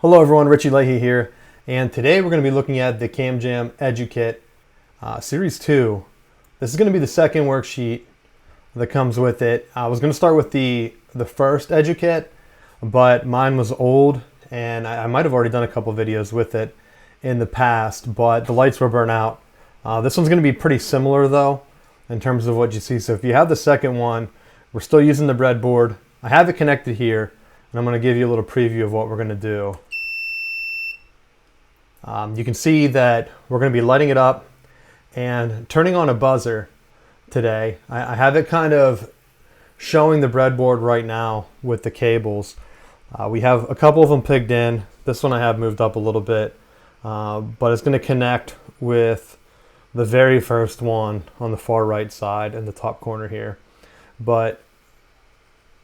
Hello everyone, Richie Leahy here, and today we're going to be looking at the CamJam EduKit Series 2. This is going to be the second worksheet that comes with it. I was going to start with the first EduKit, but mine was old, and I might have already done a couple videos with it in the past, but the lights were burnt out. This one's going to be pretty similar though, in terms of what you see. So if you have the second one, we're still using the breadboard. I have it connected here, and I'm going to give you a little preview of what we're going to do. You can see that we're going to be lighting it up and turning on a buzzer today. I have it kind of showing the breadboard right now with the cables. We have a couple of them pigged in. This one I have moved up a little bit, but it's going to connect with the very first one on the far right side in the top corner here. But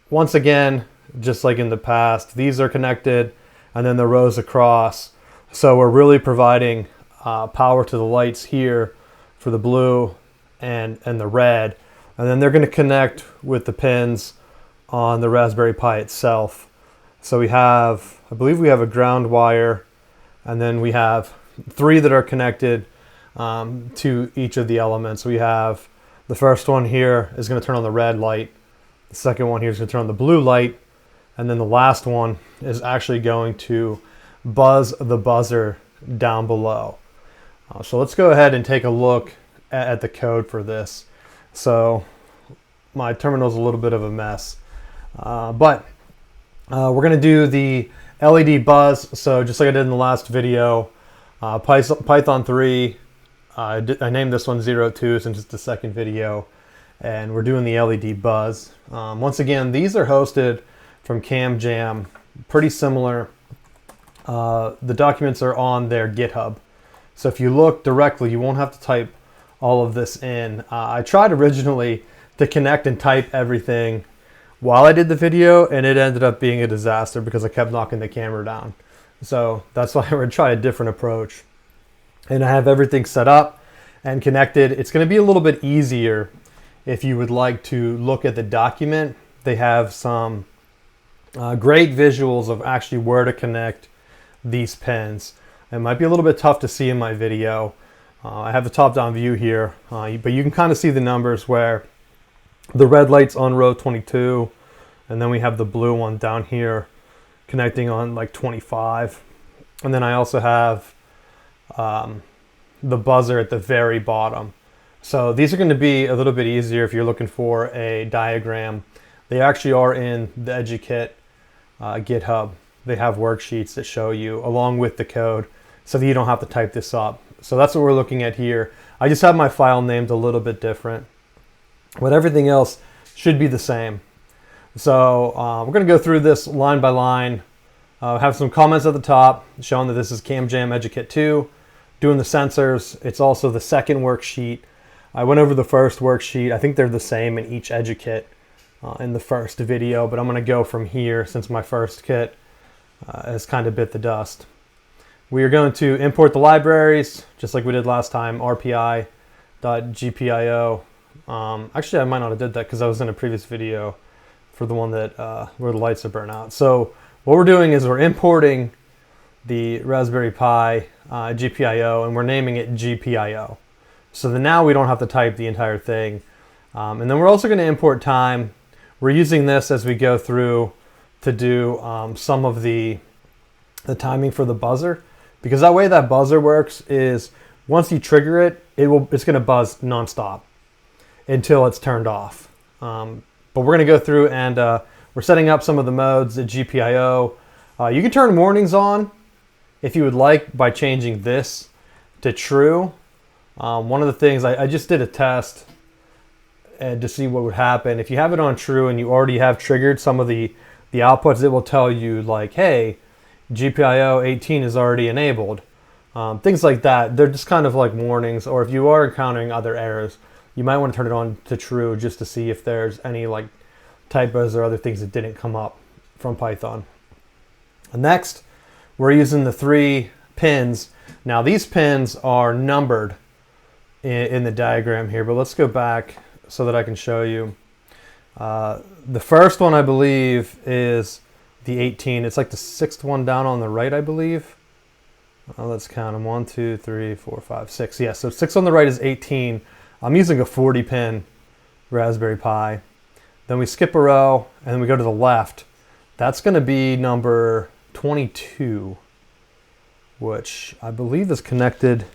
once again, just like in the past, these are connected and then the rows across. So we're really providing power to the lights here for the blue and the red. And then they're going to connect with the pins on the Raspberry Pi itself. So we have, I believe we have a ground wire, and then we have 3 that are connected to each of the elements. We have the first one here is going to turn on the red light. The second one here is going to turn on the blue light. And then the last one is actually going to buzz the buzzer down below. So let's go ahead and take a look at the code for this. So my terminal is a little bit of a mess, but we're going to do the LED buzz. So just like I did in the last video, Python 3, I named this one 02 since it's the second video, and we're doing the LED buzz. Once again, these are hosted from CamJam, pretty similar. The documents are on their GitHub. So if you look directly, you won't have to type all of this in. I tried originally to connect and type everything while I did the video, and it ended up being a disaster because I kept knocking the camera down. So that's why we're going to try a different approach. And I have everything set up and connected. It's going to be a little bit easier if you would like to look at the document. They have some great visuals of actually where to connect these pins. It might be a little bit tough to see in my video. I have a top-down view here, but you can kind of see the numbers where the red light's on row 22, and then we have the blue one down here connecting on like 25. And then I also have the buzzer at the very bottom. So these are going to be a little bit easier if you're looking for a diagram. They actually are in the EduKit GitHub. They have worksheets that show you along with the code so that you don't have to type this up. So that's what we're looking at here. I just have my file named a little bit different, but everything else should be the same. So we're going to go through this line by line. Have some comments at the top showing that this is CamJam EduKit 2. Doing the sensors, it's also the second worksheet. I went over the first worksheet. I think they're the same in each EduKit in the first video, but I'm going to go from here since my first kit has kind of bit the dust. We are going to import the libraries just like we did last time, rpi.gpio. Actually, I might not have did that because I was in a previous video for the one that where the lights are burnt out. So what we're doing is we're importing the Raspberry Pi GPIO, and we're naming it GPIO. So then now we don't have to type the entire thing. And then we're also going to import time. We're using this as we go through to do some of the timing for the buzzer, because that way that buzzer works is once you trigger it, it's going to buzz nonstop until it's turned off. But we're going to go through and we're setting up some of the modes at GPIO. You can turn warnings on if you would like by changing this to true. One of the things I just did a test to see what would happen if you have it on true and you already have triggered some of the outputs. It will tell you like, hey, GPIO 18 is already enabled. Things like that. They're just kind of like warnings, or if you are encountering other errors, you might want to turn it on to true just to see if there's any like typos or other things that didn't come up from Python. And next, we're using the 3 pins. Now these pins are numbered in the diagram here, but let's go back so that I can show you. The first one I believe is the 18. It's like the 6th one down on the right, I believe. Let's count them. 1, 2, 3, 4, 5, 6. Yeah, so 6 on the right is 18. I'm using a 40 pin Raspberry Pi. Then we skip a row and then we go to the left. That's going to be number 22, which I believe is connected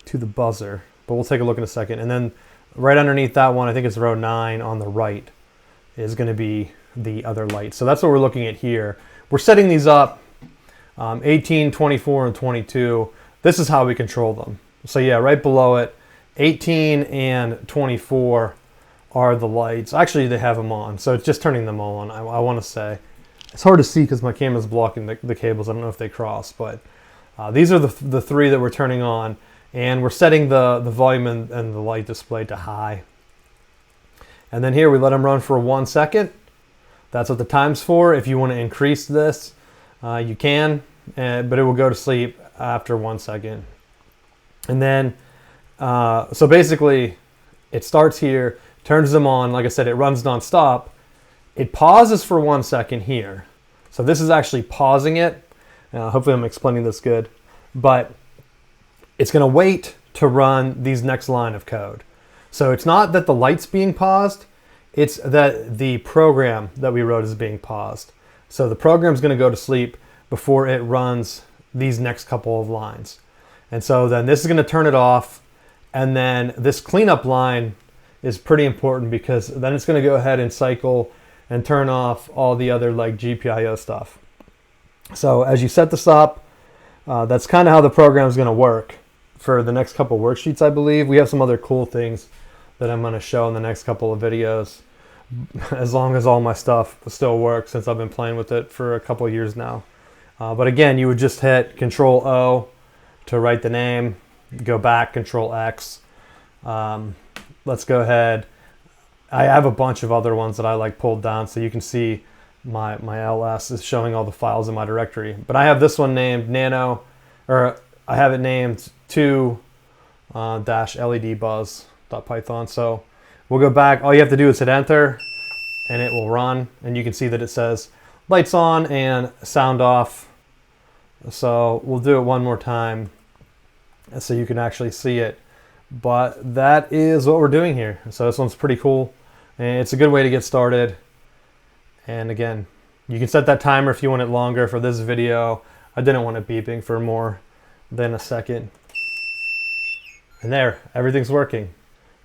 to the buzzer, but we'll take a look in a second. And then right underneath that one, I think it's row 9 on the right, is going to be the other light. So that's what we're looking at here. We're setting these up 18, 24, and 22. This is how we control them. So yeah, right below it, 18 and 24 are the lights. Actually, they have them on, so it's just turning them all on, I want to say. It's hard to see because my camera's blocking the cables. I don't know if they cross, but these are the 3 that we're turning on, and we're setting the volume and the light display to high. And then here we let them run for 1 second. That's what the time's for. If you want to increase this, you can, but it will go to sleep after 1 second. And then, so basically, it starts here, turns them on. Like I said, it runs nonstop. It pauses for 1 second here. So this is actually pausing it. Hopefully I'm explaining this good. But it's going to wait to run these next line of code. So it's not that the light's being paused. It's that the program that we wrote is being paused. So the program's going to go to sleep before it runs these next couple of lines. And so then this is going to turn it off. And then this cleanup line is pretty important because then it's going to go ahead and cycle and turn off all the other like GPIO stuff. So as you set this up, that's kind of how the program is going to work for the next couple worksheets, I believe. We have some other cool things that I'm going to show in the next couple of videos, as long as all my stuff still works, since I've been playing with it for a couple of years now. But again, you would just hit Control O to write the name, go back, Control X. Let's go ahead. I have a bunch of other ones that I like pulled down, so you can see my LS is showing all the files in my directory. But I have this one named Nano, or I have it named 2-ledbuzz.python. So we'll go back. All you have to do is hit enter, and it will run. And you can see that it says lights on and sound off. So we'll do it one more time so you can actually see it. But that is what we're doing here. So this one's pretty cool, and it's a good way to get started. And again, you can set that timer if you want it longer. For this video, I didn't want it beeping for more than a second. And there, everything's working.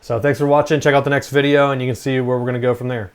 So thanks for watching. Check out the next video and you can see where we're going to go from there.